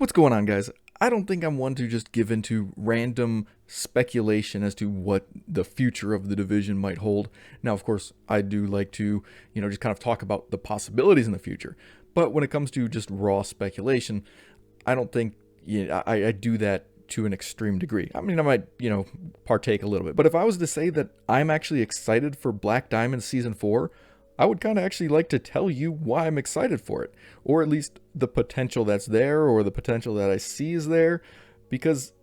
What's going on, guys? I don't think I'm one to just give into random speculation as to what the future of the division might hold. Now, of course, I do like to, just kind of talk about the possibilities in the future. But when it comes to just raw speculation, I don't think I do that to an extreme degree. I mean, I might, partake a little bit. But if I was to say that I'm actually excited for Black Diamond Season 4, I would kind of actually like to tell you why I'm excited for it, or at least the potential that's there, or the potential that I see is there, because,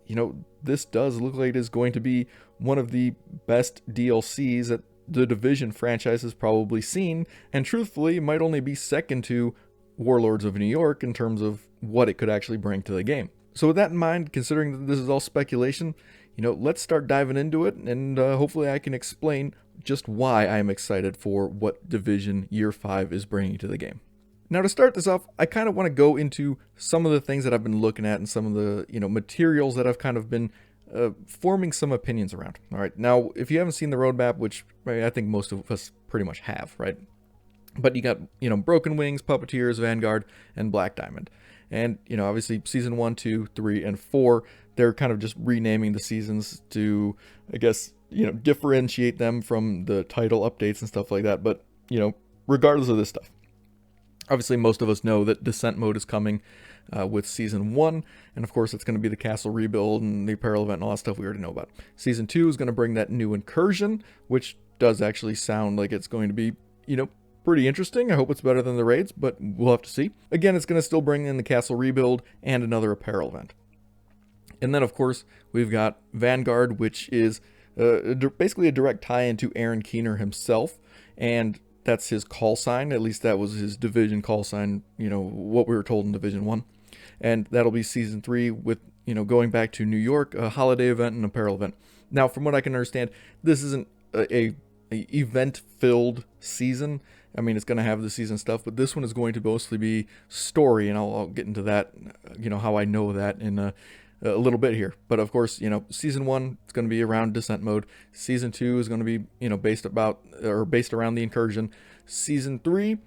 this does look like it is going to be one of the best DLCs that the Division franchise has probably seen, and truthfully, it might only be second to Warlords of New York in terms of what it could actually bring to the game. So with that in mind, considering that this is all speculation, let's start diving into it, and hopefully I can explain just why I am excited for what Division Year 5 is bringing to the game. Now, to start this off, I kind of want to go into some of the things that I've been looking at and some of the, materials that I've kind of been forming some opinions around. All right. Now, if you haven't seen the roadmap, which I think most of us pretty much have, right? But you got, Broken Wings, Puppeteers, Vanguard, and Black Diamond. And, obviously Season 1, 2, 3, and 4, they're kind of just renaming the seasons to, I guess, differentiate them from the title updates and stuff like that. But, regardless of this stuff, obviously most of us know that Descent mode is coming with Season 1. And of course, it's going to be the castle rebuild and the apparel event and all that stuff we already know about. Season 2 is going to bring that new incursion, which does actually sound like it's going to be, pretty interesting. I hope it's better than the raids, but we'll have to see. Again, it's going to still bring in the castle rebuild and another apparel event. And then, of course, we've got Vanguard, which is basically a direct tie-in to Aaron Keener himself, and that's his call sign. At least that was his Division call sign, what we were told in Division 1. And that'll be Season 3 with, going back to New York, a holiday event and apparel event. Now, from what I can understand, this isn't a event-filled season. I mean, it's going to have the season stuff, but this one is going to mostly be story, and I'll get into that, how I know that in a little bit here. But of course, Season 1 is going to be around Descent mode. Season 2 is going to be, based around the incursion. Season 3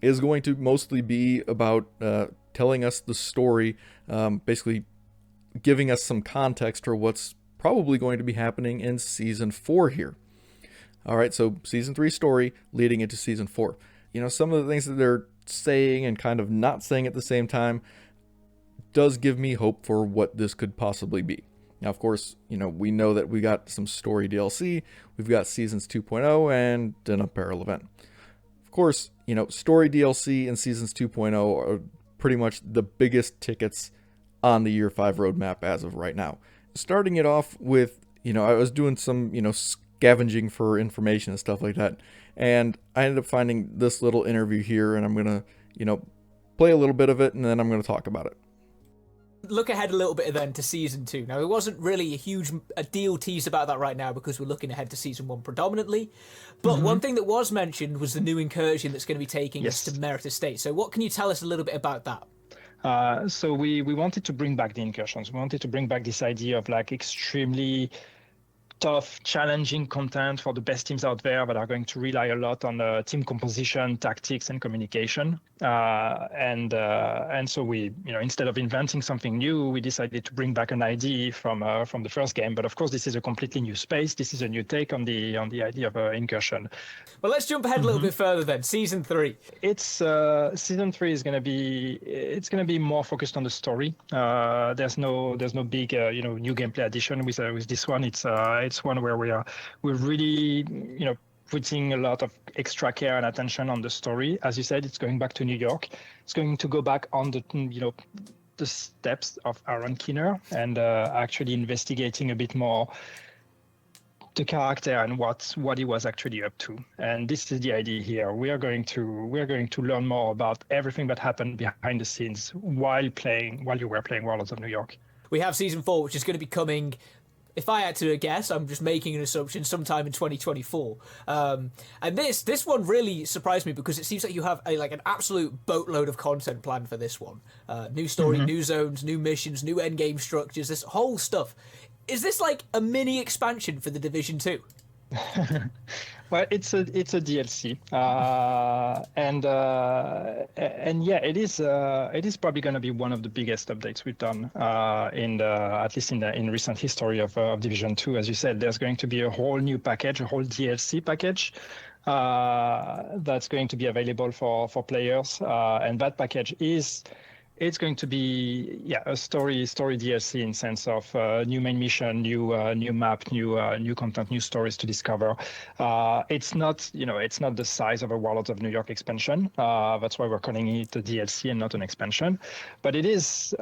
is going to mostly be about telling us the story, basically giving us some context for what's probably going to be happening in Season 4 here. All right, so Season 3 story leading into Season 4. Some of the things that they're saying and kind of not saying at the same time does give me hope for what this could possibly be. Now, of course, we know that we got some story DLC, we've got Seasons 2.0 and an apparel event. Of course, story DLC and Seasons 2.0 are pretty much the biggest tickets on the Year 5 roadmap as of right now. Starting it off with, I was doing some, scavenging for information and stuff like that, and I ended up finding this little interview here, and I'm gonna play a little bit of it, and then I'm gonna talk about it. Look ahead a little bit then to Season 2. Now, there wasn't really a deal teased about that right now because we're looking ahead to Season 1 predominantly, but one thing that was mentioned was the new incursion that's going to be taking us to Meret Estate. So what can you tell us a little bit about that? So we wanted to bring back the incursions. We wanted to bring back this idea of extremely tough, challenging content for the best teams out there that are going to rely a lot on team composition, tactics, and communication. And so we, instead of inventing something new, we decided to bring back an idea from the first game. But of course, this is a completely new space. This is a new take on the idea of incursion. Well, let's jump ahead a little bit further then. Season 3. It's Season 3 is going to be more focused on the story. There's no big new gameplay addition with this one. It's one where we're really putting a lot of extra care and attention on the story. As you said, it's going back to New York. It's going to go back on the steps of Aaron Keener and actually investigating a bit more the character and what he was actually up to. And this is the idea here. We are going to learn more about everything that happened behind the scenes while you were playing Warlords of New York. We have Season 4, which is going to be coming, if I had to guess, I'm just making an assumption, sometime in 2024. And this one really surprised me because it seems like you have an absolute boatload of content planned for this one. New story, new zones, new missions, new endgame structures, this whole stuff. Is this like a mini expansion for the Division 2? Well, it's a DLC, and yeah, it is probably going to be one of the biggest updates we've done in the at least in recent history of Division 2. As you said, there's going to be a whole new package, a whole DLC package that's going to be available for players, and that package is. It's going to be a story DLC in sense of new main mission, new map, new content, new stories to discover. It's not the size of a Warlords of New York expansion. That's why we're calling it a DLC and not an expansion. But it is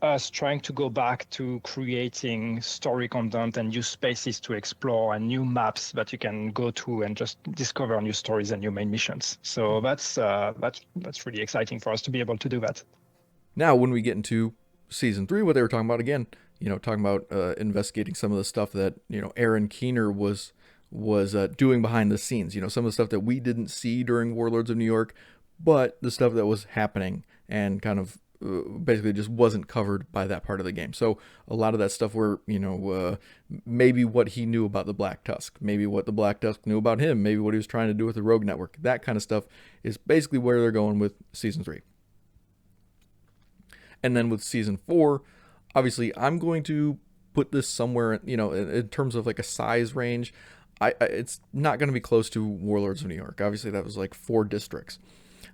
us trying to go back to creating story content and new spaces to explore and new maps that you can go to and just discover new stories and new main missions. So that's really exciting for us to be able to do that. Now, when we get into season 3, what they were talking about again, talking about investigating some of the stuff that Aaron Keener was doing behind the scenes. Some of the stuff that we didn't see during Warlords of New York, but the stuff that was happening and kind of basically just wasn't covered by that part of the game. So a lot of that stuff where maybe what he knew about the Black Tusk, maybe what the Black Tusk knew about him, maybe what he was trying to do with the Rogue Network, that kind of stuff is basically where they're going with season 3. And then with season 4, obviously I'm going to put this somewhere, in terms of like a size range. It's not going to be close to Warlords of New York. Obviously that was like 4 districts.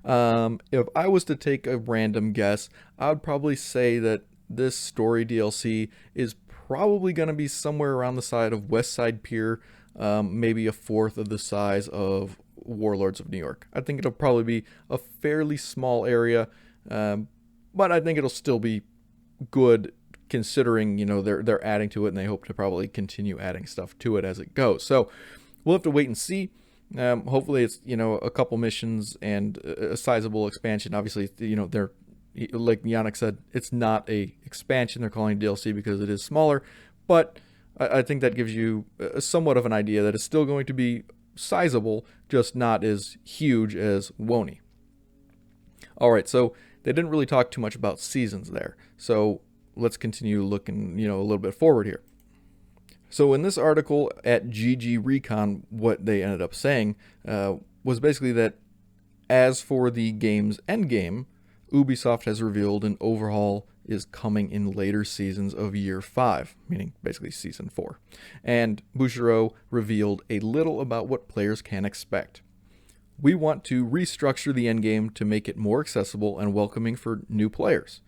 If I was to take a random guess, I would probably say that this story DLC is probably going to be somewhere around the size of West Side Pier, maybe a fourth of the size of Warlords of New York. I think it'll probably be a fairly small area, but I think it'll still be good considering, they're adding to it, and they hope to probably continue adding stuff to it as it goes. So we'll have to wait and see. Hopefully it's, a couple missions and a sizable expansion. Obviously, they're, like Yannick said, it's not a expansion. They're calling it DLC because it is smaller, but I think that gives you somewhat of an idea that it's still going to be sizable, just not as huge as WONY. All right, so they didn't really talk too much about seasons there. So let's continue looking, a little bit forward here. So in this article at GG Recon, what they ended up saying was basically that as for the game's Endgame, Ubisoft has revealed an overhaul is coming in later seasons of Year 5, meaning basically Season 4. And Bouchereau revealed a little about what players can expect. We want to restructure the endgame to make it more accessible and welcoming for new players.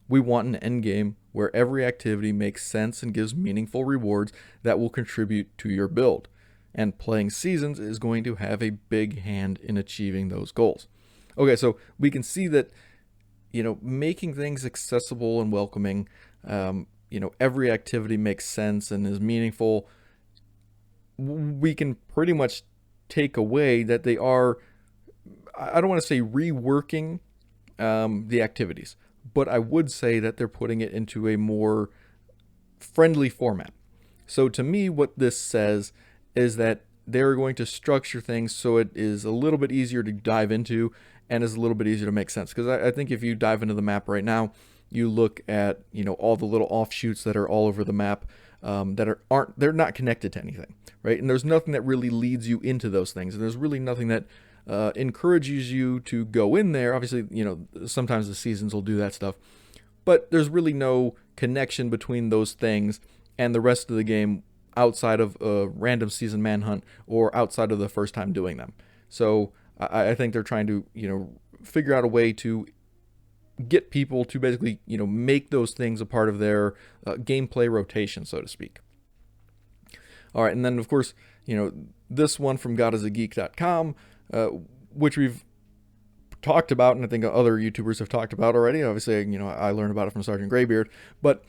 We want an endgame where every activity makes sense and gives meaningful rewards that will contribute to your build. And playing seasons is going to have a big hand in achieving those goals. Okay, so we can see that, making things accessible and welcoming, every activity makes sense and is meaningful. We can pretty much take away that they are, I don't want to say reworking the activities, but I would say that they're putting it into a more friendly format. So to me, what this says is that they're going to structure things so it is a little bit easier to dive into and is a little bit easier to make sense. Because I think if you dive into the map right now, you look at all the little offshoots that are all over the map that they're not connected to anything, right? And there's nothing that really leads you into those things, and there's really nothing that encourages you to go in there. Obviously, sometimes the seasons will do that stuff, but there's really no connection between those things and the rest of the game outside of a random season manhunt or outside of the first time doing them. So I think they're trying to, figure out a way to get people to basically, make those things a part of their gameplay rotation, so to speak. All right, and then of course, this one from GodIsAGeek.com, which we've talked about, and I think other YouTubers have talked about already. Obviously, I learned about it from Sergeant Graybeard, but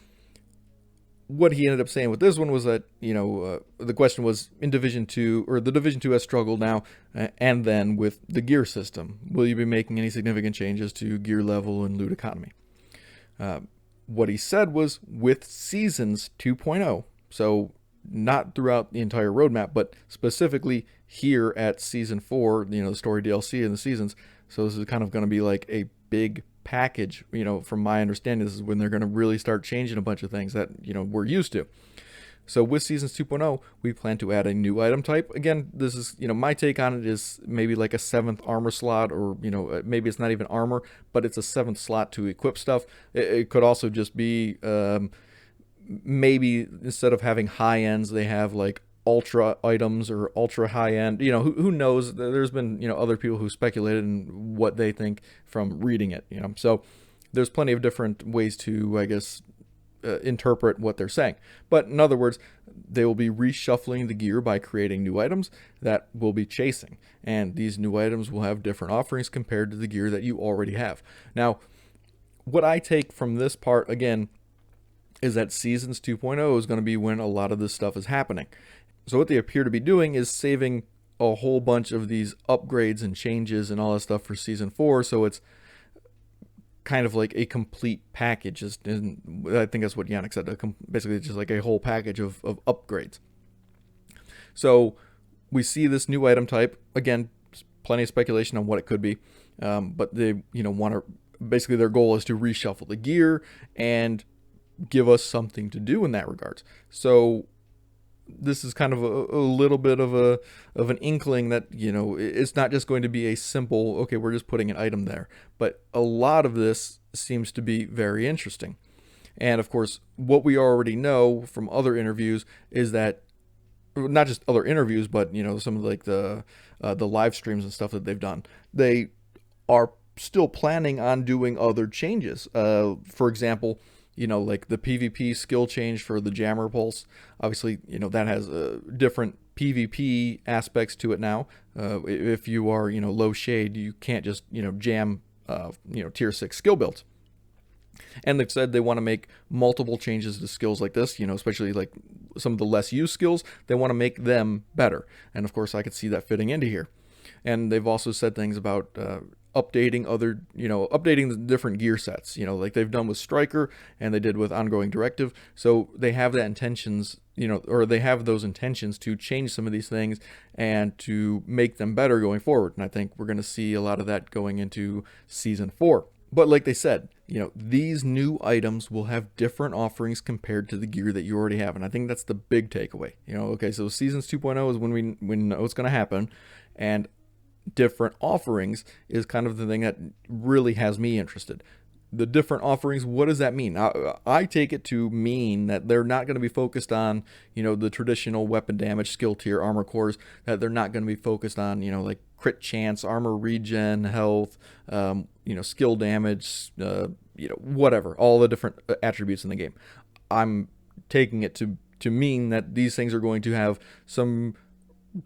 what he ended up saying with this one was that, the question was in Division 2, or the Division 2 has struggled now, and then with the gear system. Will you be making any significant changes to gear level and loot economy? What he said was with Seasons 2.0, so not throughout the entire roadmap, but specifically here at Season 4, the story DLC and the seasons. So this is kind of going to be like a big package, from my understanding. This is when they're going to really start changing a bunch of things that, we're used to. So with Seasons 2.0, we plan to add a new item type. Again, this is, my take on it is maybe like a 7th armor slot, or, maybe it's not even armor, but it's a 7th slot to equip stuff. It could also just be, maybe instead of having high ends, they have like ultra items or ultra high end. Who knows? There's been, other people who speculated in what they think from reading it, So there's plenty of different ways to, I guess, interpret what they're saying. But in other words, they will be reshuffling the gear by creating new items that will be chasing. And these new items will have different offerings compared to the gear that you already have. Now, what I take from this part, again, is that Seasons 2.0 is going to be when a lot of this stuff is happening. So what they appear to be doing is saving a whole bunch of these upgrades and changes and all that stuff for Season 4, so it's kind of like a complete package. And I think that's what Yannick said, basically just like a whole package of upgrades. So we see this new item type. Again, plenty of speculation on what it could be, but they want to, basically their goal is to reshuffle the gear and give us something to do in that regards. So this is kind of a little bit of an inkling that, it's not just going to be a simple, okay, we're just putting an item there. But a lot of this seems to be very interesting. And of course, what we already know from other interviews is that, not just other interviews, but, some of like the live streams and stuff that they've done, they are still planning on doing other changes. For example, like the PvP skill change for the Jammer Pulse. Obviously, that has different PvP aspects to it now. If you are, low shade, you can't just, jam, tier 6 skill builds. And they've said they want to make multiple changes to skills like this, especially like some of the less used skills. They want to make them better. And of course, I could see that fitting into here. And they've also said things about updating the different gear sets, like they've done with Striker and they did with Ongoing Directive. So they have that intentions, or they have those intentions to change some of these things and to make them better going forward. And I think we're going to see a lot of that going into Season 4. But like they said, these new items will have different offerings compared to the gear that you already have. And I think that's the big takeaway. Okay, so Seasons 2.0 is when we know it's going to happen. And different offerings is kind of the thing that really has me interested. The different offerings, what does that mean? I take it to mean that they're not going to be focused on, the traditional weapon damage, skill tier, armor cores, that they're not going to be focused on, like crit chance, armor regen, health, skill damage, whatever, all the different attributes in the game. I'm taking it to mean that these things are going to have some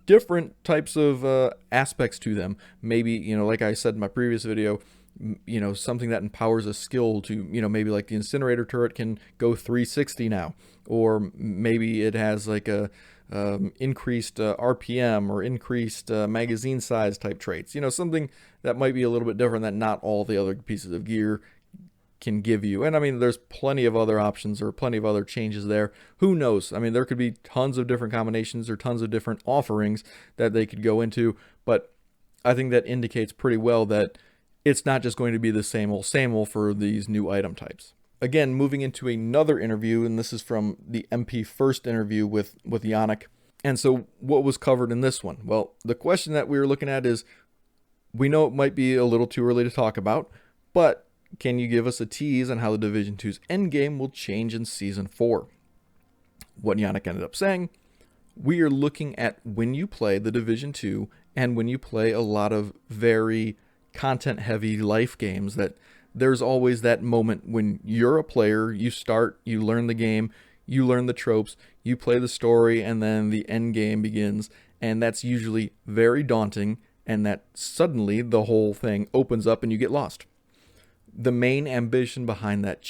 different types of aspects to them. Maybe, like I said in my previous video, something that empowers a skill to, maybe like the incinerator turret can go 360 now, or maybe it has like a increased RPM or increased magazine size type traits, something that might be a little bit different that not all the other pieces of gear can give you. And I mean, there's plenty of other options or plenty of other changes there. Who knows? I mean, there could be tons of different combinations or tons of different offerings that they could go into, but I think that indicates pretty well that it's not just going to be the same old for these new item types. Again, moving into another interview, and this is from the MP first interview with Yannick. And so what was covered in this one? Well, the question that we were looking at is, we know it might be a little too early to talk about, but can you give us a tease on how the Division 2's endgame will change in Season 4? What Yannick ended up saying, we are looking at when you play the Division 2 and when you play a lot of very content-heavy life games, that there's always that moment when you're a player, you start, you learn the game, you learn the tropes, you play the story, and then the end game begins, and that's usually very daunting, and that suddenly the whole thing opens up and you get lost. The main ambition behind that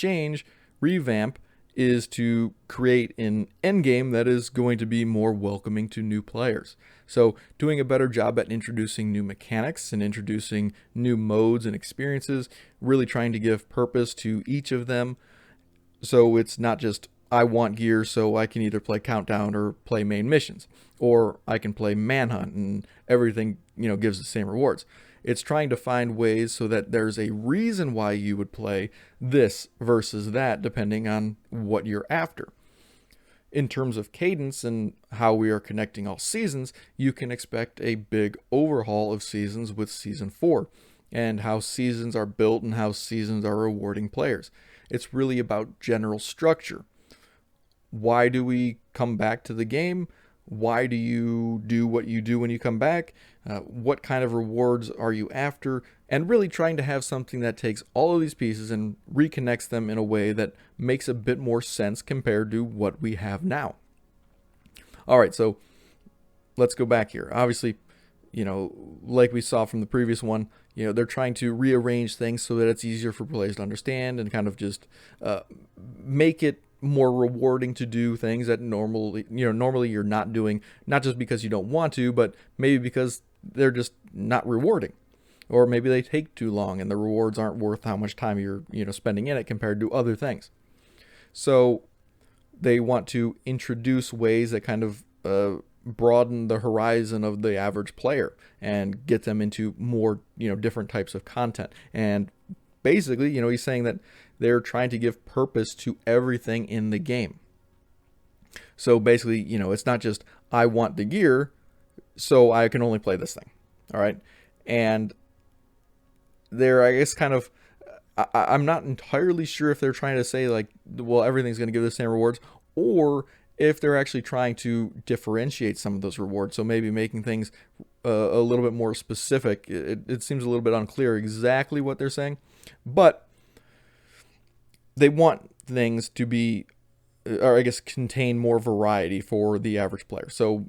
revamp, is to create an endgame that is going to be more welcoming to new players. So doing a better job at introducing new mechanics and introducing new modes and experiences, really trying to give purpose to each of them. So it's not just, I want gear so I can either play Countdown or play main missions, or I can play Manhunt and everything, gives the same rewards. It's trying to find ways so that there's a reason why you would play this versus that, depending on what you're after. in terms of cadence and how we are connecting all seasons, you can expect a big overhaul of seasons with Season 4 and how seasons are built and how seasons are rewarding players. It's really about general structure. Why do we come back to the game? Why do you do what you do when you come back? What kind of rewards are you after? And really trying to have something that takes all of these pieces and reconnects them in a way that makes a bit more sense compared to what we have now. All right, so let's go back here. Obviously, like we saw from the previous one, they're trying to rearrange things so that it's easier for players to understand and kind of just make it more rewarding to do things that normally you're not doing, not just because you don't want to, but maybe because they're just not rewarding, or maybe they take too long and the rewards aren't worth how much time you're spending in it compared to other things. So they want to introduce ways that kind of broaden the horizon of the average player and get them into more different types of content. And basically, he's saying that they're trying to give purpose to everything in the game. So basically, it's not just I want the gear, so I can only play this thing. All right. And they're, I guess, kind of, I'm not entirely sure if they're trying to say like, well, everything's going to give the same rewards, or if they're actually trying to differentiate some of those rewards. So maybe making things a little bit more specific. It seems a little bit unclear exactly what they're saying, but they want things to be, or I guess, contain more variety for the average player. So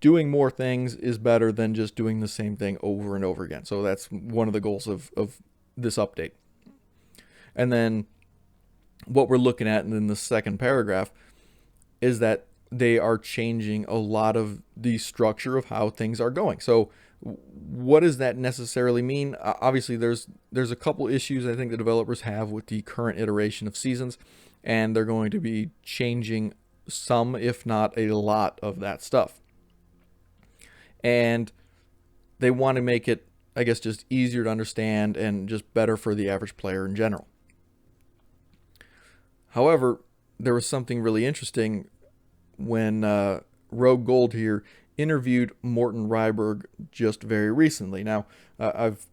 doing more things is better than just doing the same thing over and over again. So that's one of the goals of this update. And then what we're looking at in the second paragraph is that they are changing a lot of the structure of how things are going. So what does that necessarily mean? Obviously, there's a couple issues I think the developers have with the current iteration of seasons, and they're going to be changing some, if not a lot, of that stuff. And they want to make it, I guess, just easier to understand and just better for the average player in general. However, there was something really interesting when Rogue Gold here interviewed Morten Ryberg just very recently. Now, I've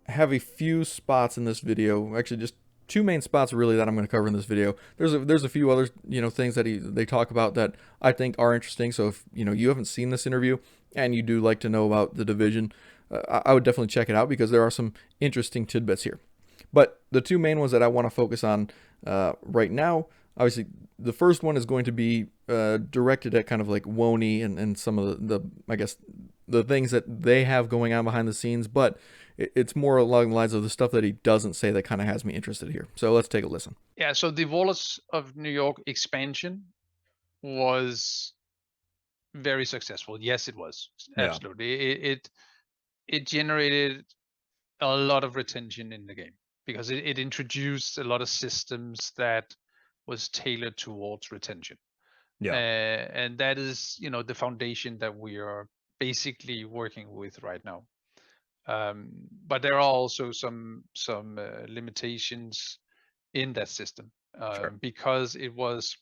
have a few spots in this video, actually just two main spots really that I'm going to cover in this video. There's a few other things that they talk about that I think are interesting. So if you haven't seen this interview and you do like to know about the division, I would definitely check it out because there are some interesting tidbits here. But the two main ones that I want to focus on right now, obviously the first one is going to be directed at kind of like WONY and some of the I guess the things that they have going on behind the scenes, but it's more along the lines of the stuff that he doesn't say that kind of has me interested here. So let's take a listen. Yeah, so the Warlords of New York expansion was very successful. Yes, it was. Absolutely. It generated a lot of retention in the game because it introduced a lot of systems that was tailored towards retention. Yeah. And that is, the foundation that we are basically working with right now. But there are also some limitations in that system because it was,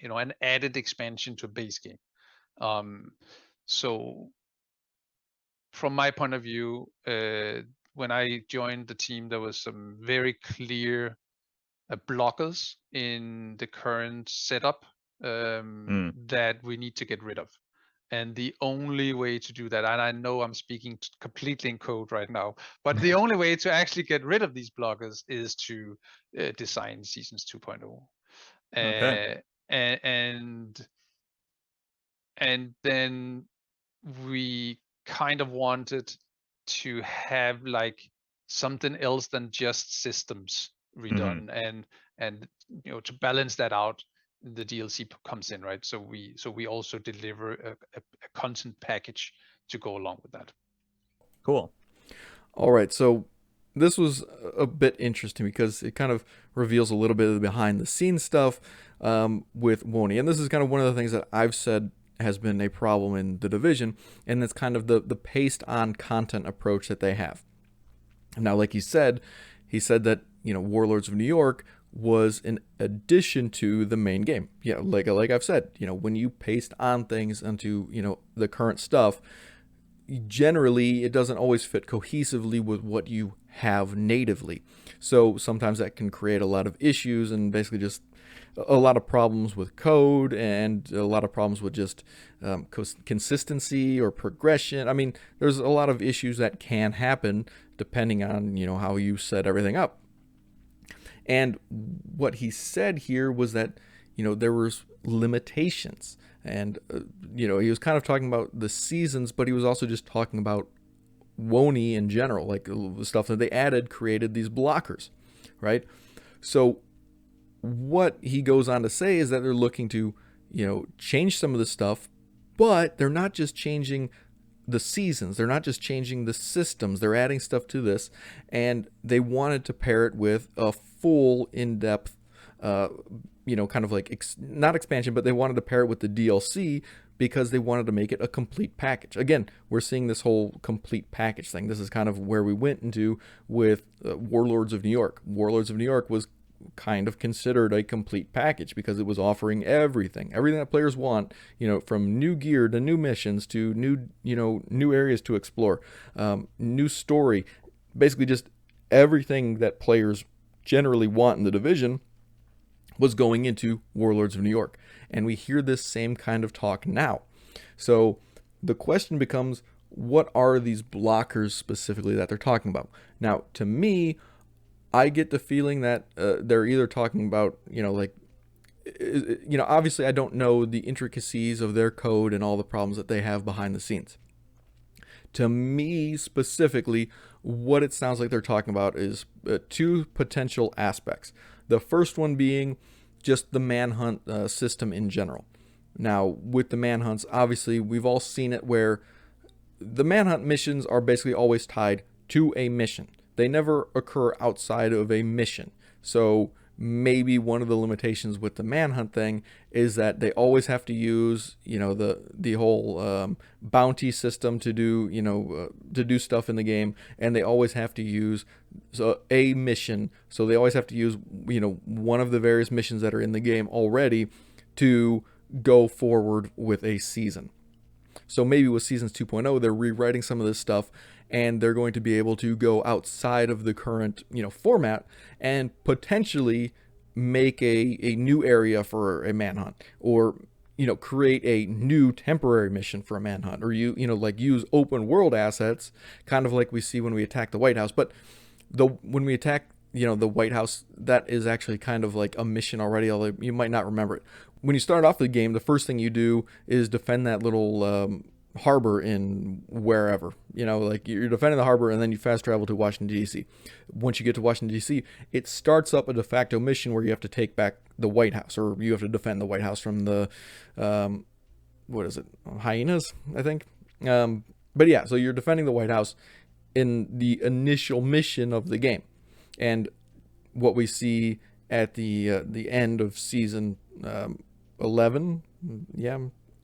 an added expansion to a base game. So from my point of view, when I joined the team, there was some very clear blockers in the current setup that we need to get rid of. And the only way to do that, and I know I'm speaking completely in code right now, but the only way to actually get rid of these blockers is to design Seasons 2.0. Okay. And then we kind of wanted to have like something else than just systems redone, and to balance that out, the DLC comes in, right? So we also deliver a content package to go along with that. Cool. All right, so this was a bit interesting because it kind of reveals a little bit of the behind the scenes stuff with WONY, and this is kind of one of the things that I've said has been a problem in the division, and it's kind of the paced on content approach that they have. Now, like he said that Warlords of New York was an addition to the main game. Yeah, like I've said, when you paste on things onto, the current stuff, generally it doesn't always fit cohesively with what you have natively. So sometimes that can create a lot of issues and basically just a lot of problems with code and a lot of problems with just consistency or progression. I mean, there's a lot of issues that can happen depending on, how you set everything up. And what he said here was that, there was limitations. And, he was kind of talking about the seasons, but he was also just talking about WONY in general, like the stuff that they added created these blockers, right? So what he goes on to say is that they're looking to, change some of the stuff, but they're not just changing the seasons. They're not just changing the systems. They're adding stuff to this, and they wanted to pair it with a full in-depth, kind of like not expansion, but they wanted to pair it with the DLC because they wanted to make it a complete package. Again, we're seeing this whole complete package thing. This is kind of where we went into with Warlords of New York. Warlords of New York was kind of considered a complete package because it was offering everything that players want, from new gear to new missions to new areas to explore, new story, basically just everything that players generally want in the Division was going into Warlords of New York. And we hear this same kind of talk now. So the question becomes, what are these blockers specifically that they're talking about? Now, to me, I get the feeling that they're either talking about, obviously I don't know the intricacies of their code and all the problems that they have behind the scenes. To me, specifically, what it sounds like they're talking about is two potential aspects. The first one being just the manhunt system in general. Now, with the manhunts, obviously, we've all seen it where the manhunt missions are basically always tied to a mission. They never occur outside of a mission. So maybe one of the limitations with the manhunt thing is that they always have to use, the whole bounty system to do, to do stuff in the game, and they always have to use a mission. So they always have to use, one of the various missions that are in the game already to go forward with a season. So maybe with Seasons 2.0, they're rewriting some of this stuff, and they're going to be able to go outside of the current, format and potentially make a new area for a manhunt, or, create a new temporary mission for a manhunt, or use open world assets, kind of like we see when we attack the White House. But when we attack, the White House, that is actually kind of like a mission already, although you might not remember it. When you start off the game, the first thing you do is defend that little harbor in wherever, you're defending the harbor, and then you fast travel to Washington, D.C. Once you get to Washington, D.C., it starts up a de facto mission where you have to take back the White House, or you have to defend the White House from the, hyenas, I think. But yeah, so you're defending the White House in the initial mission of the game. And what we see at the end of season 11,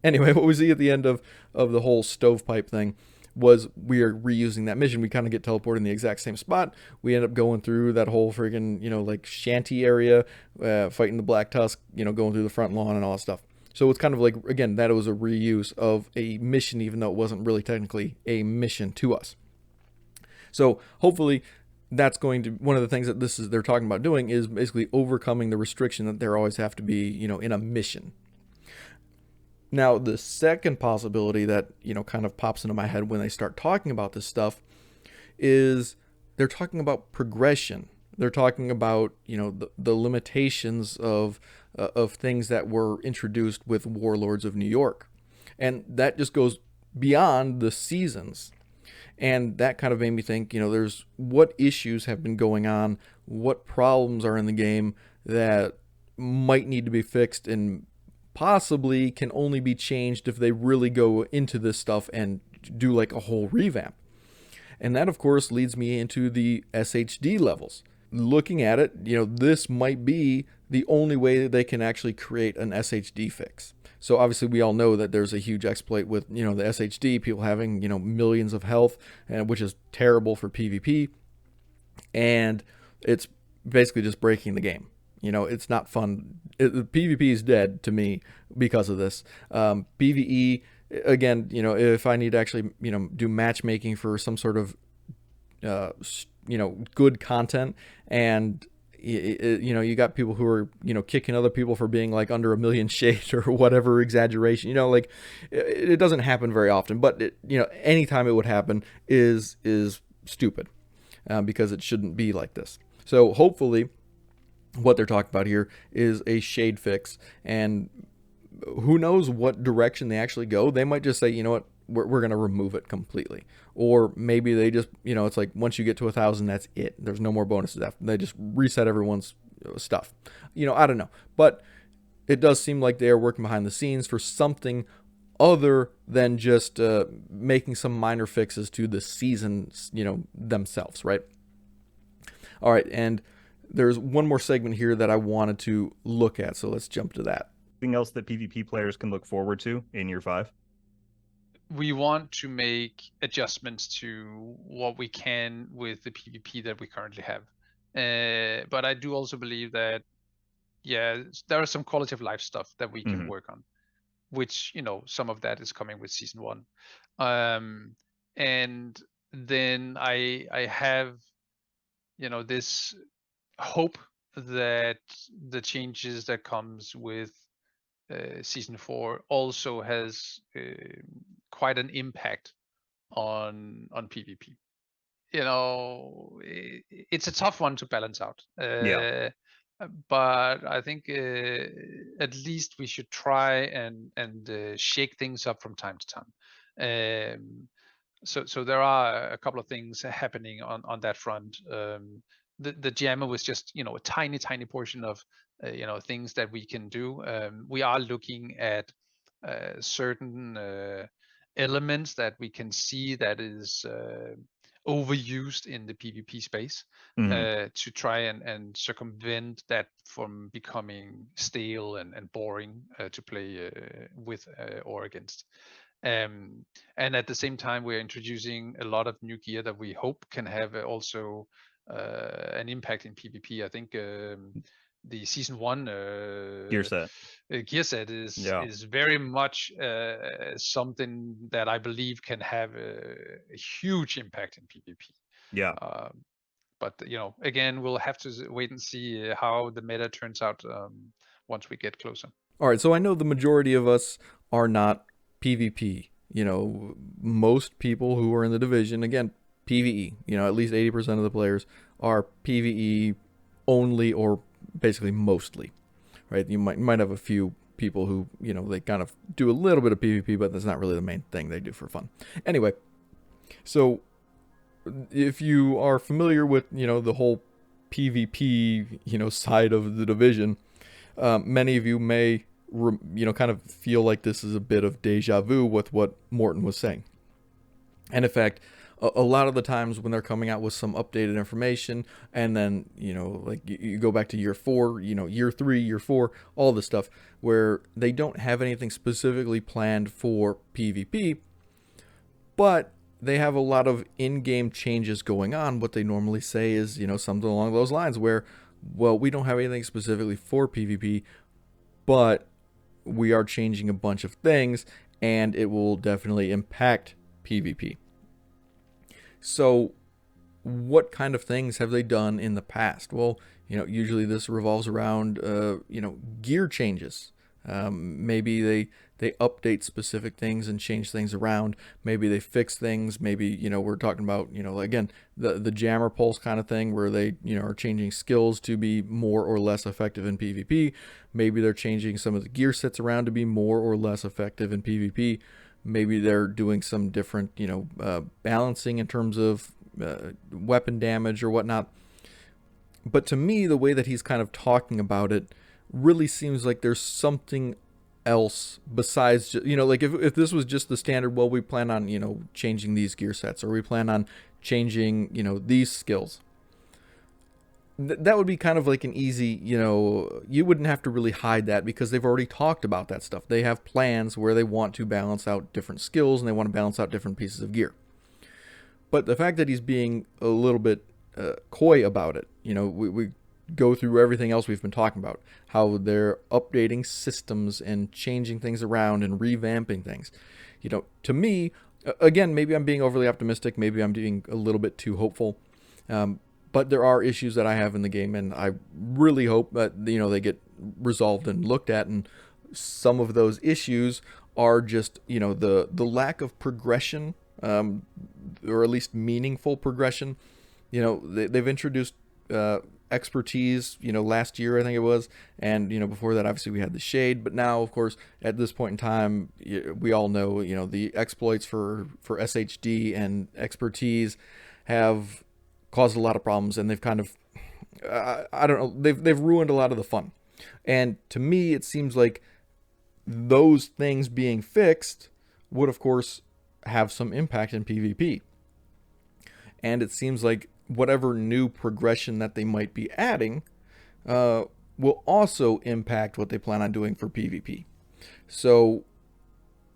anyway, what we see at the end of the whole stovepipe thing was we are reusing that mission. We kind of get teleported in the exact same spot. We end up going through that whole friggin', shanty area, fighting the Black Tusk, going through the front lawn and all that stuff. So it's kind of like, again, that was a reuse of a mission, even though it wasn't really technically a mission to us. So hopefully that's going to, one of the things that they're talking about doing is basically overcoming the restriction that there always have to be, in a mission. Now, the second possibility that, kind of pops into my head when they start talking about this stuff is they're talking about progression. They're talking about, the limitations of things that were introduced with Warlords of New York. And that just goes beyond the seasons. And that kind of made me think, there's what issues have been going on, what problems are in the game that might need to be fixed and possibly can only be changed if they really go into this stuff and do like a whole revamp. And that, of course, leads me into the SHD levels. Looking at it, this might be the only way that they can actually create an SHD fix. So obviously we all know that there's a huge exploit with, the SHD, people having, millions of health, which is terrible for PvP. And it's basically just breaking the game. It's not fun. PvP is dead to me because of this. PvE, again, if I need to actually, do matchmaking for some sort of, good content, and you got people who are, kicking other people for being like under 1 million shades or whatever exaggeration, like it doesn't happen very often, but anytime it would happen is stupid, because it shouldn't be like this. So hopefully what they're talking about here is a shade fix, and who knows what direction they actually go. They might just say, you know what, we're going to remove it completely. Or maybe they just, it's like once you get to 1,000, that's it. There's no more bonuses after. They just reset everyone's stuff. I don't know. But it does seem like they are working behind the scenes for something other than just making some minor fixes to the seasons, themselves, right? All right, and there's one more segment here that I wanted to look at, so let's jump to that. Anything else that PvP players can look forward to in year 5? We want to make adjustments to what we can with the PvP that we currently have. But I do also believe that, there are some quality of life stuff that we can work on, which, some of that is coming with season 1. And then I have, this hope that the changes that comes with season 4 also has quite an impact on PvP. It's a tough one to balance out. But I think at least we should try and shake things up from time to time. So there are a couple of things happening on that front. The jammer was just a tiny portion of things that we can do. We are looking at certain elements that we can see that is overused in the PvP space, to try and circumvent that from becoming stale and boring to play with or against. And at the same time, we're introducing a lot of new gear that we hope can have also an impact in PvP. I think the season 1 Gear set is very much something that I believe can have a huge impact in PvP. But again, we'll have to wait and see how the meta turns out once we get closer. All right, so I know the majority of us are not PvP. Most people who are in the division, again, PvE. At least 80% of the players are PvE only, or basically mostly, right? You might have a few people who, they kind of do a little bit of PvP, but that's not really the main thing they do for fun. Anyway, so if you are familiar with, the whole PvP, side of the division, many of you may, kind of feel like this is a bit of deja vu with what Morten was saying. And in fact, a lot of the times when they're coming out with some updated information, and then, like you go back to year 4, year 3, year 4, all this stuff, where they don't have anything specifically planned for PvP, but they have a lot of in-game changes going on. What they normally say is, something along those lines where, well, we don't have anything specifically for PvP, but we are changing a bunch of things, and it will definitely impact PvP. So what kind of things have they done in the past? Well, usually this revolves around, gear changes. Maybe they update specific things and change things around. Maybe they fix things. Maybe, we're talking about, again, the jammer pulse kind of thing where they, are changing skills to be more or less effective in PvP. Maybe they're changing some of the gear sets around to be more or less effective in PvP. Maybe they're doing some different, balancing in terms of weapon damage or whatnot. But to me, the way that he's kind of talking about it really seems like there's something else besides, like if this was just the standard, well, we plan on, changing these gear sets, or we plan on changing, these skills. That would be kind of like an easy, you wouldn't have to really hide that because they've already talked about that stuff. They have plans where they want to balance out different skills and they want to balance out different pieces of gear. But the fact that he's being a little bit coy about it, we go through everything else we've been talking about, how they're updating systems and changing things around and revamping things. To me, again, maybe I'm being overly optimistic, maybe I'm being a little bit too hopeful, but there are issues that I have in the game, and I really hope that they get resolved and looked at. And some of those issues are just the lack of progression, or at least meaningful progression. They've introduced expertise, last year I think it was, and before that obviously we had the shade, but now of course at this point in time we all know the exploits for SHD and expertise have caused a lot of problems, and they've kind of I don't know, they've ruined a lot of the fun. And to me it seems like those things being fixed would of course have some impact in PvP. And it seems like whatever new progression that they might be adding will also impact what they plan on doing for PvP. So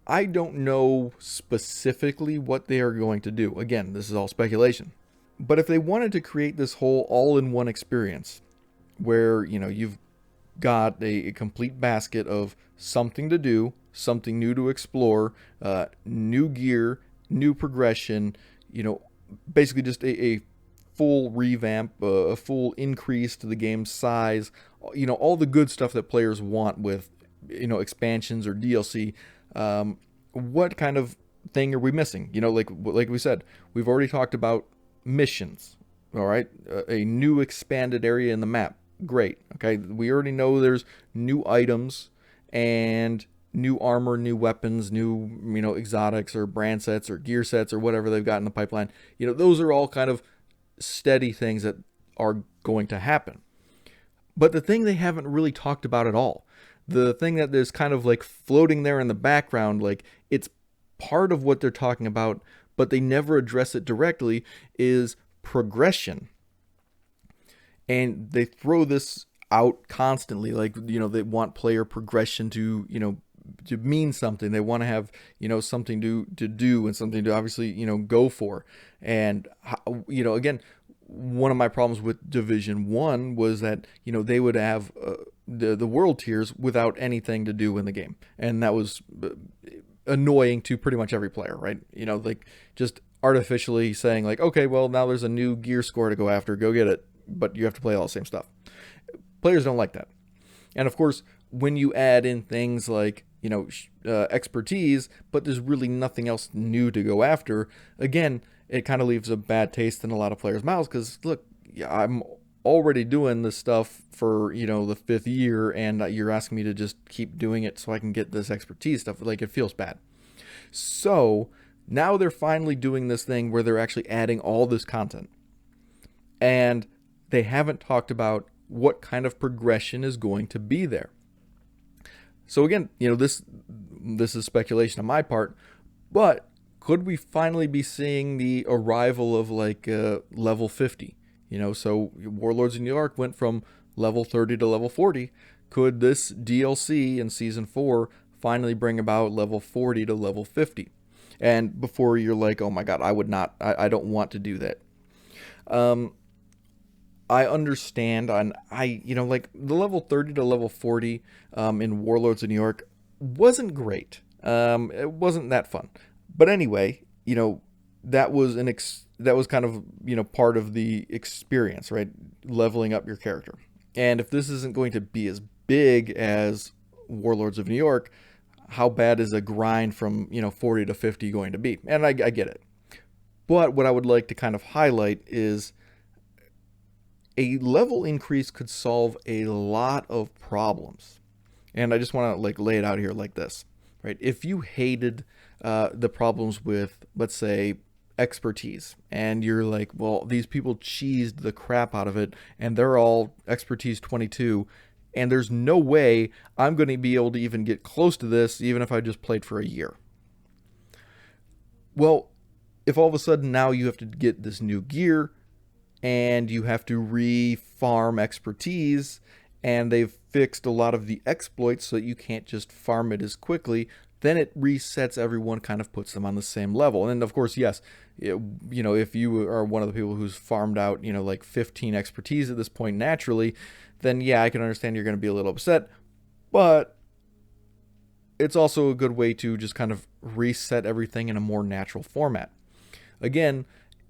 I don't know specifically what they are going to do. Again, this is all speculation. But if they wanted to create this whole all-in-one experience where, you've got a complete basket of something to do, something new to explore, new gear, new progression, basically just a full revamp, a full increase to the game's size, all the good stuff that players want with, expansions or DLC. What kind of thing are we missing? Like we said, we've already talked about missions. All right, a new expanded area in the map. Great. Okay, we already know there's new items and new armor, new weapons, new exotics or brand sets or gear sets or whatever they've got in the pipeline. Those are all kind of steady things that are going to happen. But the thing they haven't really talked about at all, the thing that is kind of like floating there in the background, like it's part of what they're talking about, but they never address it directly, is progression. And they throw this out constantly, like, they want player progression to mean something. They want to have, something to do and something to obviously, go for. And, again, one of my problems with Division 1 was that, they would have the world tiers without anything to do in the game. And that was annoying to pretty much every player, right? Like just artificially saying like, okay, well, now there's a new gear score to go after, go get it. But you have to play all the same stuff. Players don't like that. And of course, when you add in things like, expertise, but there's really nothing else new to go after, again, it kind of leaves a bad taste in a lot of players' mouths because, look, I'm already doing this stuff for, the 5th year, and you're asking me to just keep doing it so I can get this expertise stuff. Like, it feels bad. So now they're finally doing this thing where they're actually adding all this content. And they haven't talked about what kind of progression is going to be there. So again, this is speculation on my part, but could we finally be seeing the arrival of like level 50? So Warlords of New York went from level 30 to level 40. Could this DLC in Season 4 finally bring about level 40 to level 50? And before you're like, oh my God, I don't want to do that. I understand like the level 30 to level 40 in Warlords of New York wasn't great. It wasn't that fun. But anyway, that was that was kind of, part of the experience, right? Leveling up your character. And if this isn't going to be as big as Warlords of New York, how bad is a grind from, 40 to 50 going to be? And I get it. But what I would like to kind of highlight is a level increase could solve a lot of problems. And I just want to lay it out here like this, right? If you hated the problems with, let's say, expertise, and you're like, well, these people cheesed the crap out of it, and they're all expertise 22, and there's no way I'm going to be able to even get close to this, even if I just played for a year. Well, if all of a sudden now you have to get this new gear, and you have to re-farm expertise, and they've fixed a lot of the exploits so that you can't just farm it as quickly, then it resets everyone, kind of puts them on the same level. And of course, yes, if you are one of the people who's farmed out, like 15 expertise at this point naturally, then yeah, I can understand you're going to be a little upset. But it's also a good way to just kind of reset everything in a more natural format. Again,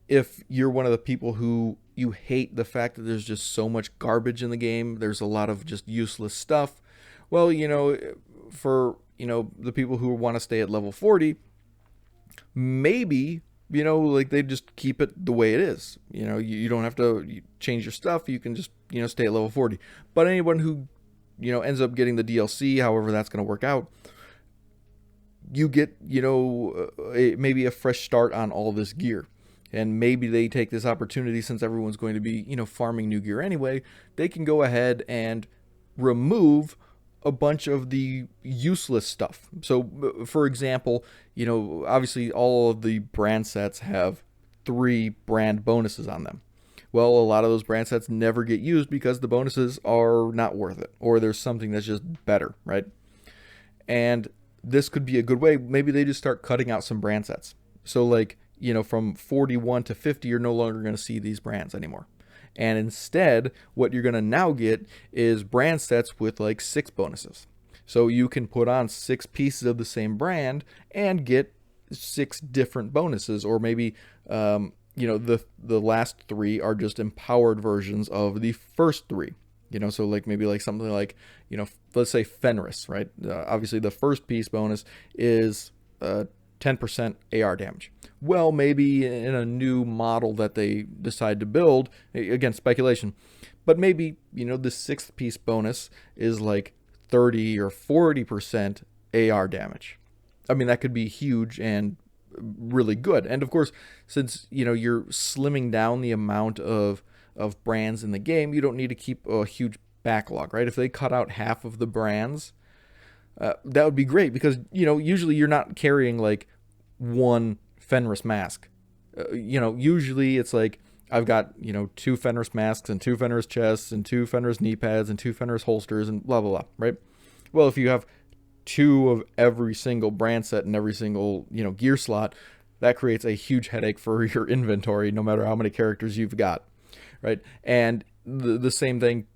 if you're one of the people who you hate the fact that there's just so much garbage in the game, there's a lot of just useless stuff, well, for the people who want to stay at level 40, maybe like they just keep it the way it is. You don't have to change your stuff. You can just stay at level 40. But anyone who ends up getting the DLC, however that's going to work out, you get maybe a fresh start on all this gear. And maybe they take this opportunity, since everyone's going to be farming new gear anyway, they can go ahead and remove a bunch of the useless stuff. So for example, obviously all of the brand sets have 3 brand bonuses on them. Well, a lot of those brand sets never get used because the bonuses are not worth it, or there's something that's just better, right? And this could be a good way. Maybe they just start cutting out some brand sets. So like, from 41 to 50, you're no longer going to see these brands anymore. And instead, what you're going to now get is brand sets with like 6 bonuses. So you can put on 6 pieces of the same brand and get 6 different bonuses. Or maybe, the last 3 are just empowered versions of the first 3. So like maybe like something like, let's say Fenris, right? Obviously the first piece bonus is 10% AR damage. Well, maybe in a new model that they decide to build, again, speculation, but maybe, the 6th piece bonus is like 30 or 40% AR damage. I mean, that could be huge and really good. And of course, since, you're slimming down the amount of brands in the game, you don't need to keep a huge backlog, right? If they cut out half of the brands, that would be great, because, usually you're not carrying like one Fenris mask. Usually it's like I've got, 2 Fenris masks and 2 Fenris chests and 2 Fenris knee pads and 2 Fenris holsters and blah, blah, blah, right? Well, if you have 2 of every single brand set and every single, gear slot, that creates a huge headache for your inventory, no matter how many characters you've got, right? And the same thing,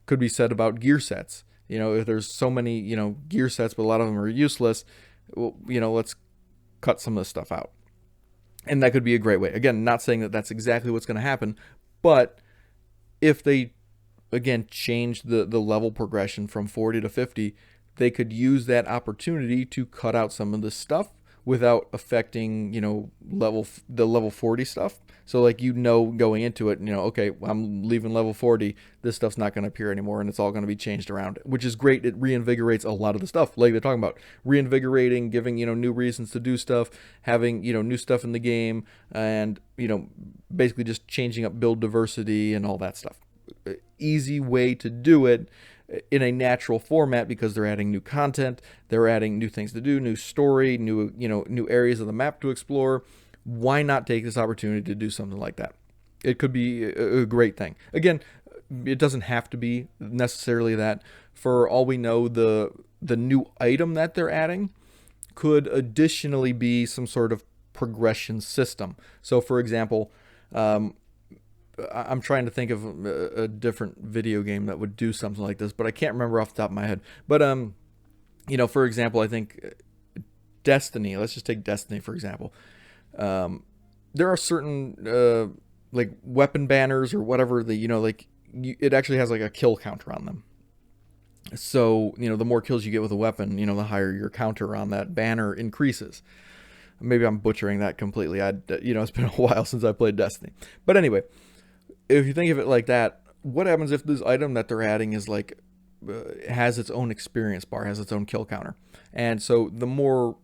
could be said about gear sets. If there's so many, gear sets, but a lot of them are useless, well, let's cut some of this stuff out. And that could be a great way. Again, not saying that that's exactly what's going to happen, but if they, again, change the level progression from 40 to 50, they could use that opportunity to cut out some of this stuff without affecting, the level 40 stuff. So like, going into it, okay, I'm leaving level 40, this stuff's not going to appear anymore, and it's all going to be changed around, which is great. It reinvigorates a lot of the stuff, like they're talking about, reinvigorating, giving, new reasons to do stuff, having, new stuff in the game, and, basically just changing up build diversity and all that stuff. Easy way to do it in a natural format, because they're adding new content, they're adding new things to do, new story, new areas of the map to explore. Why not take this opportunity to do something like that? It could be a great thing. Again, it doesn't have to be necessarily that. For all we know, the new item that they're adding could additionally be some sort of progression system. So for example, I'm trying to think of a different video game that would do something like this, but I can't remember off the top of my head. But for example, I think Destiny, let's just take Destiny for example. There are certain like weapon banners or whatever that it actually has like a kill counter on them. So the more kills you get with a weapon, the higher your counter on that banner increases. Maybe I'm butchering that completely. It's been a while since I played Destiny. But anyway, if you think of it like that, what happens if this item that they're adding is like has its own experience bar, has its own kill counter, and so the more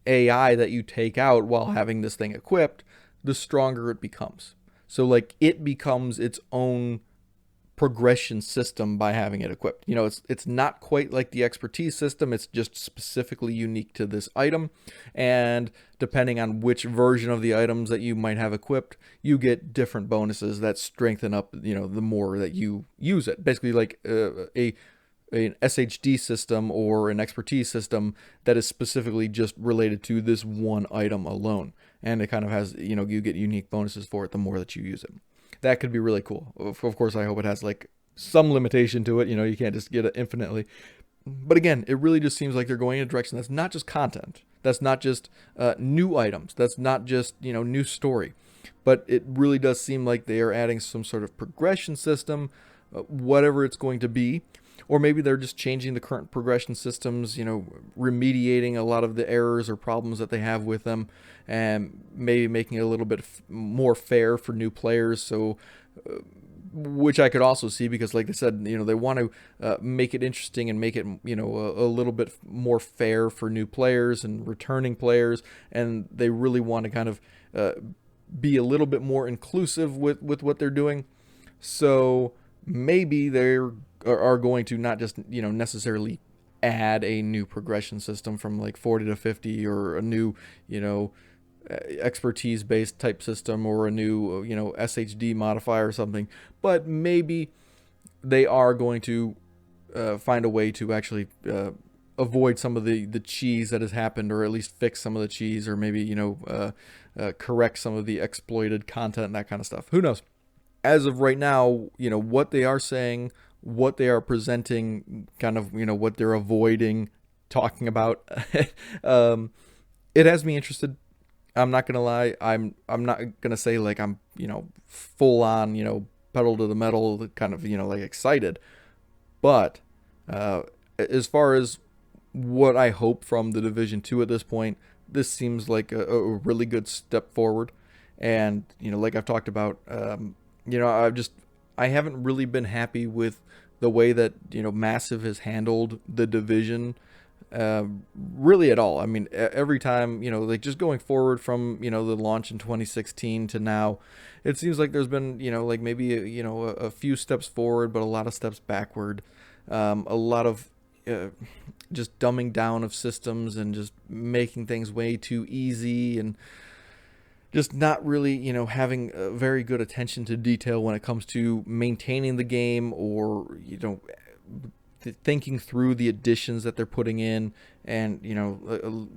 AI that you take out while having this thing equipped, the stronger it becomes. So like it becomes its own progression system by having it equipped. It's not quite like the expertise system. It's just specifically unique to this item. And depending on which version of the items that you might have equipped, you get different bonuses that strengthen up, the more that you use it. Basically like an SHD system or an expertise system that is specifically just related to this one item alone. And it kind of has, you know, you get unique bonuses for it the more that you use it. That could be really cool. Of course, I hope it has like some limitation to it. You know, you can't just get it infinitely. But again, it really just seems like they're going in a direction that's not just content. That's not just new items. That's not just, you know, new story. But it really does seem like they are adding some sort of progression system, whatever it's going to be. Or maybe they're just changing the current progression systems, you know, remediating a lot of the errors or problems that they have with them, and maybe making it a little bit more fair for new players. So, which I could also see, because like I said, you know, they want to make it interesting and make it, you know, a little bit more fair for new players and returning players. And they really want to kind of be a little bit more inclusive with what they're doing. So maybe they're are going to not just, you know, necessarily add a new progression system from like 40 to 50, or a new, you know, expertise based type system, or a new, you know, SHD modifier or something, but maybe they are going to find a way to actually avoid some of the cheese that has happened, or at least fix some of the cheese, or maybe, you know, correct some of the exploited content and that kind of stuff. Who knows? As of right now, you know, what they are saying, what they are presenting, kind of, you know, what they're avoiding talking about, it has me interested. I'm not gonna lie. I'm not gonna say like I'm, you know, full on, you know, pedal to the metal, kind of, you know, like excited. But as far as what I hope from the Division 2 at this point, this seems like a really good step forward. And, you know, like I've talked about, you know, I haven't really been happy with the way that, you know, Massive has handled the Division, really at all. I mean, every time, you know, like just going forward from, you know, the launch in 2016 to now, it seems like there's been, you know, like maybe, you know, a few steps forward, but a lot of steps backward. A lot of just dumbing down of systems and just making things way too easy, and just not really, you know, having a very good attention to detail when it comes to maintaining the game, or, you know, thinking through the additions that they're putting in. And, you know,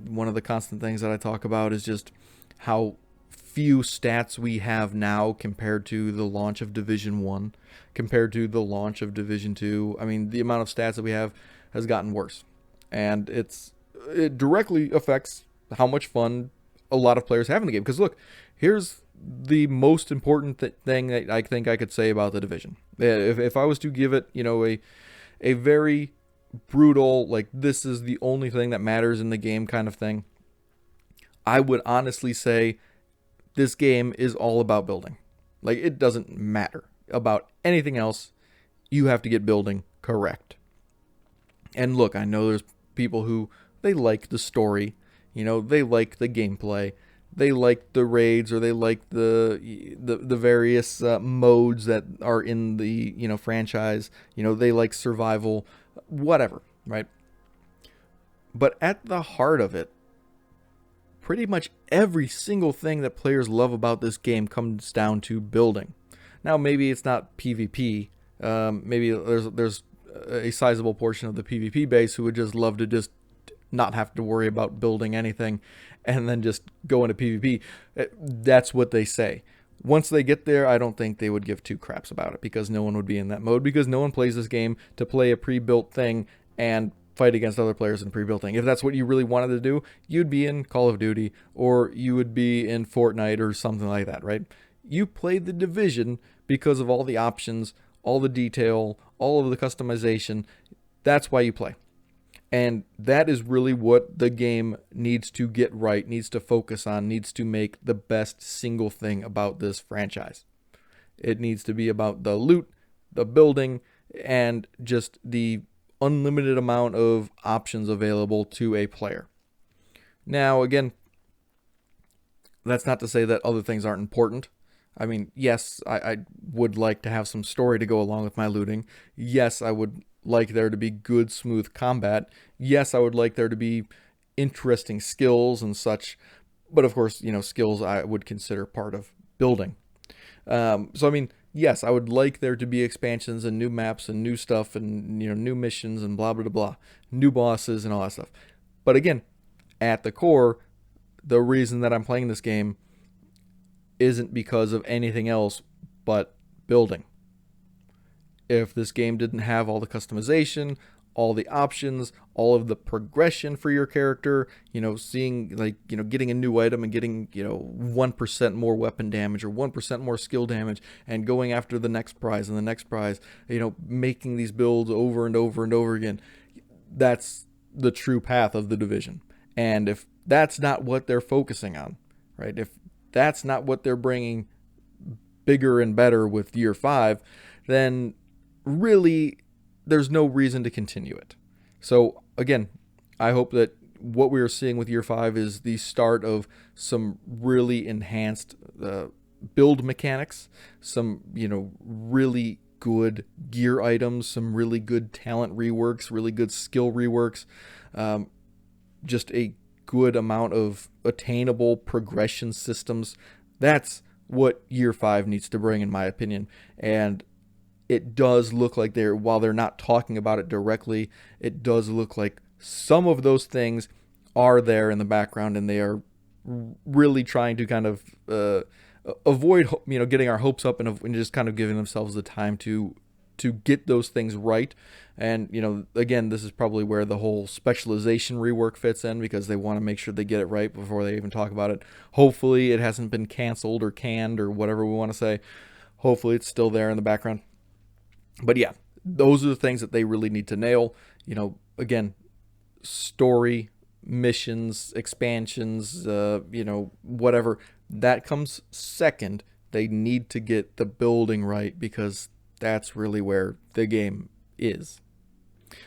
one of the constant things that I talk about is just how few stats we have now compared to the launch of Division 1, compared to the launch of Division 2. I mean, the amount of stats that we have has gotten worse. And it directly affects how much fun a lot of players have in the game. Because look, here's the most important thing that I think I could say about the Division. If I was to give it, you know, a very brutal, like, this is the only thing that matters in the game kind of thing, I would honestly say this game is all about building. Like, it doesn't matter about anything else. You have to get building correct. And look, I know there's people who, they like the story, you know, they like the gameplay, they like the raids, or they like the various modes that are in the, you know, franchise, you know, they like survival, whatever, right? But at the heart of it, pretty much every single thing that players love about this game comes down to building. Now, maybe it's not PvP. Maybe there's a sizable portion of the PvP base who would just love to just not have to worry about building anything and then just go into PvP. That's what they say. Once they get there, I don't think they would give two craps about it, because no one would be in that mode, because no one plays this game to play a pre-built thing and fight against other players in pre-built thing. If that's what you really wanted to do, you'd be in Call of Duty, or you would be in Fortnite or something like that, right? You played the Division because of all the options, all the detail, all of the customization. That's why you play. And that is really what the game needs to get right, needs to focus on, needs to make the best single thing about this franchise. It needs to be about the loot, the building, and just the unlimited amount of options available to a player. Now, again, that's not to say that other things aren't important. I mean, yes, I would like to have some story to go along with my looting. Yes, I would like there to be good, smooth combat. Yes, I would like there to be interesting skills and such. But of course, you know, skills I would consider part of building. So, I mean, yes, I would like there to be expansions and new maps and new stuff and, you know, new missions and blah, blah, blah, blah, new bosses and all that stuff. But again, at the core, the reason that I'm playing this game isn't because of anything else but building. If this game didn't have all the customization, all the options, all of the progression for your character, you know, seeing like, you know, getting a new item and getting, you know, 1% more weapon damage or 1% more skill damage and going after the next prize and the next prize, you know, making these builds over and over and over again. That's the true path of the Division. And if that's not what they're focusing on, right? If that's not what they're bringing bigger and better with year 5, then really there's no reason to continue it. So again, I hope that what we are seeing with year 5 is the start of some really enhanced build mechanics, some, you know, really good gear items, some really good talent reworks, really good skill reworks, just a good amount of attainable progression systems. That's what year 5 needs to bring, in my opinion. And it does look like while they're not talking about it directly, it does look like some of those things are there in the background, and they are really trying to kind of avoid, you know, getting our hopes up and just kind of giving themselves the time to get those things right. And, you know, again, this is probably where the whole specialization rework fits in, because they want to make sure they get it right before they even talk about it. Hopefully it hasn't been canceled or canned or whatever we want to say. Hopefully it's still there in the background. But yeah, those are the things that they really need to nail. You know, again, story, missions, expansions, you know, whatever, that comes second. They need to get the building right, because that's really where the game is.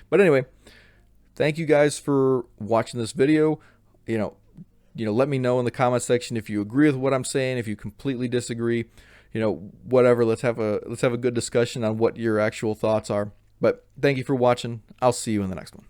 But anyway, thank you guys for watching this video. You know, let me know in the comment section if you agree with what I'm saying, if you completely disagree. You know, whatever, let's have a good discussion on what your actual thoughts are. But thank you for watching. I'll see you in the next one.